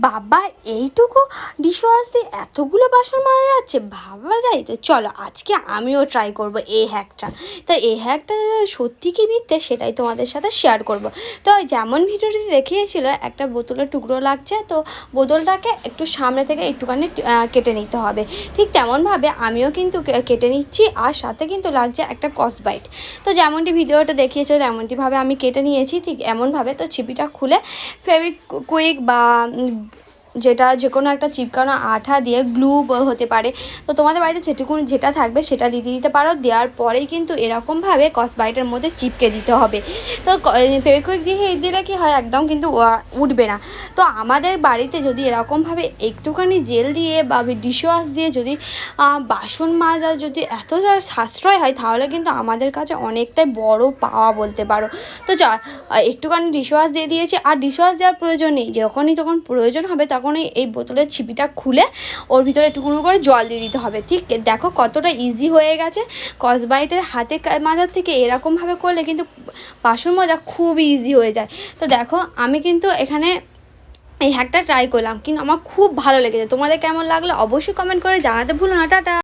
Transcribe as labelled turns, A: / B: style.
A: বাবা এইটুকু ডিশওয়াশ দিয়ে এতগুলো বাসন মাজা যাচ্ছে, ভাবা যায়? তো চলো আজকে আমিও ট্রাই করব এই হ্যাকটা। তো এই হ্যাকটা সত্যি কি মিথ্যে সেটাই তোমাদের সাথে শেয়ার করব। তো যেমন ভিডিওটি দেখিয়েছিল, একটা বোতলের টুকরো লাগছে, তো বোতলটাকে একটু সামনে থেকে একটুখানি কেটে নিতে হবে। ঠিক তেমনভাবে আমিও কিন্তু কেটে নিচ্ছি, আর সাথে কিন্তু লাগছে একটা কসবাইট। তো যেমনটি ভিডিওটা দেখিয়েছিল তেমনটিভাবে আমি কেটে নিয়েছি, ঠিক এমনভাবে। তো ছিপিটা খুলে ফেভিকুইক বা যেটা যে কোনো একটা চিপকানো আঠা দিয়ে গ্লু হতে পারে, তো তোমাদের বাড়িতে যেটা থাকবে সেটা দিতে পারো। দেওয়ার পরেই কিন্তু এরকমভাবে কসবাইটের মধ্যে চিপকে দিতে হবে। তো ফেভিকুইক দিয়ে দিলে কি হয়, একদম কিন্তু উঠবে না। তো আমাদের বাড়িতে যদি এরকমভাবে একটুখানি জেল দিয়ে বা ডিশওয়াশ দিয়ে যদি বাসন মাজা যদি এতটা সাশ্রয় হয়, তাহলে কিন্তু আমাদের কাছে অনেকটাই বড় পাওয়া বলতে পারো। তো একটুখানি ডিশওয়াশ দিয়ে দিয়েছি, আর ডিশওয়াশ দেওয়ার প্রয়োজন নেই। যখনই তখন প্রয়োজন হবে তখনই এই বোতলের ছিপিটা খুলে ওর ভিতরে একটুকুনো করে জল দিয়ে দিতে হবে। ঠিক দেখো কতটা ইজি হয়ে গেছে। কসবাইটের হাতে মাজার থেকে এরকমভাবে করলে কিন্তু বাসন মাজা খুব ইজি হয়ে যায়। তো দেখো আমি কিন্তু এখানে এই হ্যাকটা ট্রাই করলাম, কিন্তু আমার খুব ভালো লেগেছে। তোমাদের কেমন লাগলো অবশ্যই কমেন্ট করে জানাতে ভুলো না। টাটা।